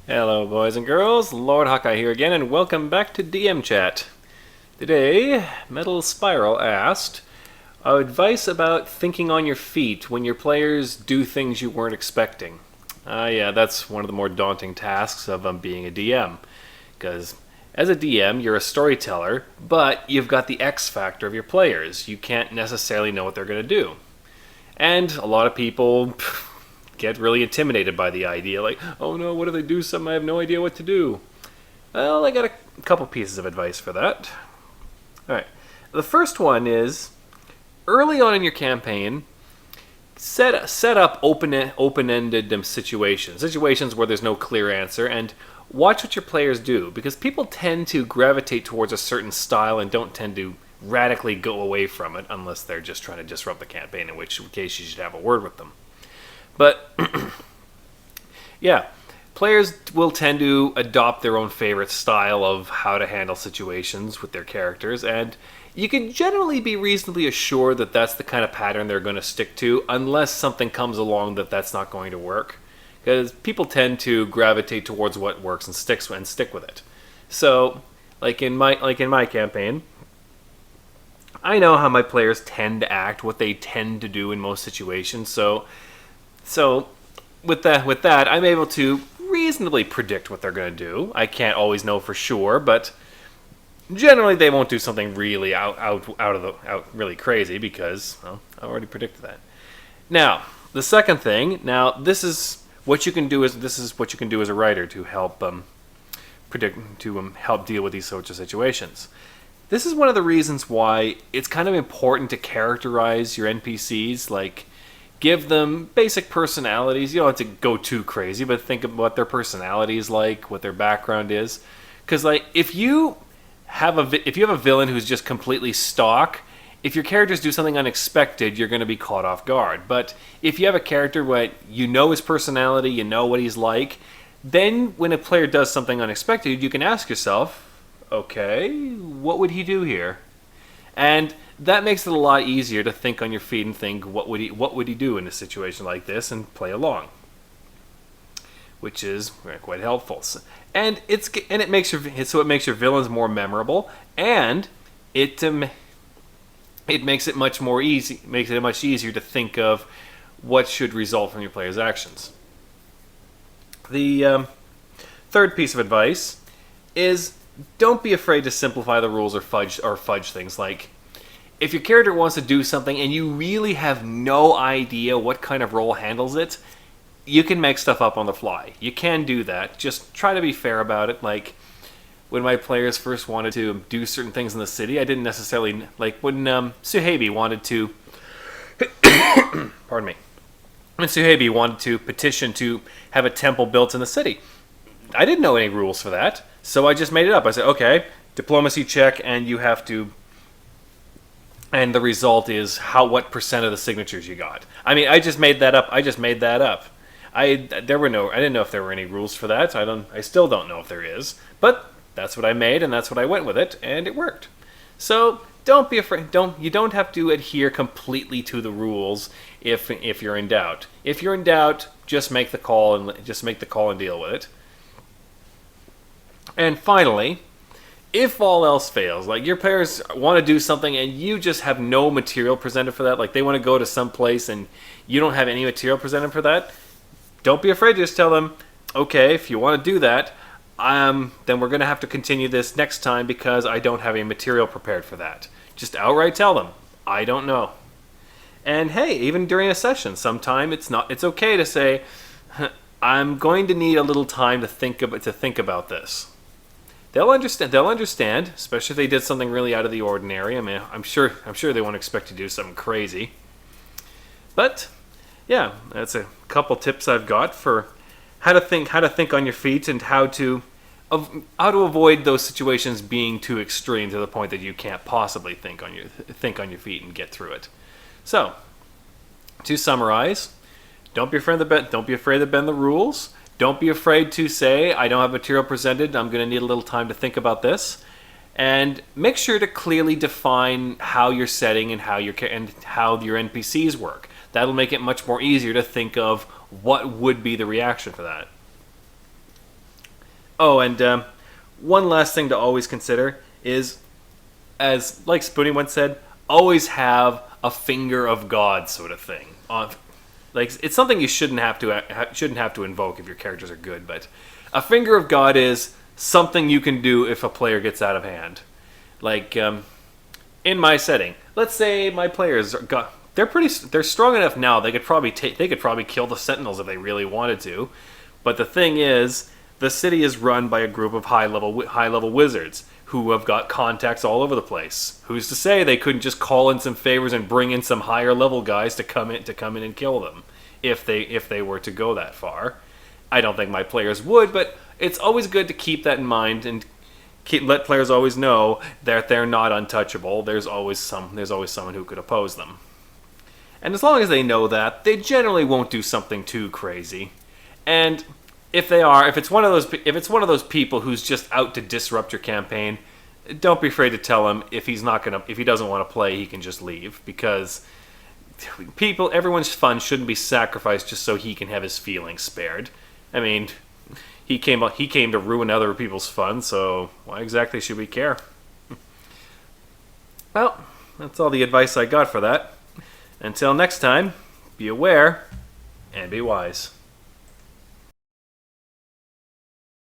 Hello, boys and girls. Lord Hawkeye here again, and welcome back to DM Chat. Today, Metal Spiral asked advice about thinking on your feet when your players do things you weren't expecting. Yeah, that's one of the more daunting tasks of being a DM. Because as a DM, you're a storyteller, but you've got the X factor of your players. You can't necessarily know what they're going to do. And a lot of people get really intimidated by the idea, like, oh no, what if they do something I have no idea what to do? Well, I got a couple pieces of advice for that. Alright, the first one is, early on in your campaign, set up open-ended situations where there's no clear answer, and watch what your players do, because people tend to gravitate towards a certain style and don't tend to radically go away from it unless they're just trying to disrupt the campaign, in which case you should have a word with them. But, yeah, players will tend to adopt their own favorite style of how to handle situations with their characters, and you can generally be reasonably assured that that's the kind of pattern they're going to stick to, unless something comes along that's not going to work. Because people tend to gravitate towards what works and stick with it. So, like in my campaign, I know how my players tend to act, what they tend to do in most situations, So with that, I'm able to reasonably predict what they're going to do. I can't always know for sure, but generally they won't do something really out really crazy because, well, I already predicted that. Now, the second thing. Now, this is what you can do as a writer to help help deal with these sorts of situations. This is one of the reasons why it's kind of important to characterize your NPCs, like, give them basic personalities. You don't have to go too crazy, but think of what their personality is like, what their background is. Because, like, if you have a villain who's just completely stock, if your characters do something unexpected, you're going to be caught off guard. But if you have a character where you know his personality, you know what he's like, then when a player does something unexpected, you can ask yourself, okay, what would he do here? And that makes it a lot easier to think on your feet and think, what would he do in a situation like this, and play along, which is quite helpful. It makes your villains more memorable, and it makes it much easier to think of what should result from your players' actions. The third piece of advice is, don't be afraid to simplify the rules or fudge things. Like, if your character wants to do something and you really have no idea what kind of role handles it, you can make stuff up on the fly. You can do that. Just try to be fair about it. Like, when my players first wanted to do certain things in the city, I didn't necessarily... Like, when Suhabi wanted to... Pardon me. When Suhabi wanted to petition to have a temple built in the city, I didn't know any rules for that, so I just made it up. I said, okay, diplomacy check, and you have to... And the result is what percent of the signatures you got. I mean, I just made that up. I didn't know if there were any rules for that. I still don't know if there is. But that's what I made, and that's what I went with it, and it worked. So don't be afraid. You don't have to adhere completely to the rules if you're in doubt. If you're in doubt, just make the call and deal with it. And finally, if all else fails, like your players want to do something and you just have no material presented for that, like they want to go to some place and you don't have any material presented for that, don't be afraid to just tell them, okay, if you want to do that, then we're going to have to continue this next time because I don't have any material prepared for that. Just outright tell them, I don't know. And hey, even during a session, sometime it's okay to say, I'm going to need a little time to think about this. They'll understand, especially if they did something really out of the ordinary. I mean, I'm sure they won't expect to do something crazy. But yeah, that's a couple tips I've got for how to think on your feet, and how to avoid those situations being too extreme to the point that you can't possibly think on your feet and get through it. So, to summarize, don't be afraid to bend the rules. Don't be afraid to say, I don't have material presented, I'm going to need a little time to think about this. And make sure to clearly define how you're setting and how your NPCs work. That'll make it much more easier to think of what would be the reaction for that. Oh, and one last thing to always consider is, as like Spoonie once said, always have a finger of God sort of thing. Like it's something you shouldn't have to invoke if your characters are good, but a finger of God is something you can do if a player gets out of hand. Like in my setting, let's say my players they're strong enough now. They could probably kill the Sentinels if they really wanted to. But the thing is, the city is run by a group of high level wizards who have got contacts all over the place. Who's to say they couldn't just call in some favors and bring in some higher level guys to come in and kill them if they were to go that far? I don't think my players would, but it's always good to keep that in mind and let players always know that they're not untouchable. There's always someone who could oppose them. And as long as they know that, they generally won't do something too crazy. And if it's one of those people who's just out to disrupt your campaign, don't be afraid to tell him if he doesn't want to play, he can just leave, because everyone's fun shouldn't be sacrificed just so he can have his feelings spared. I mean, he came to ruin other people's fun, so why exactly should we care? Well, that's all the advice I got for that. Until next time, be aware and be wise.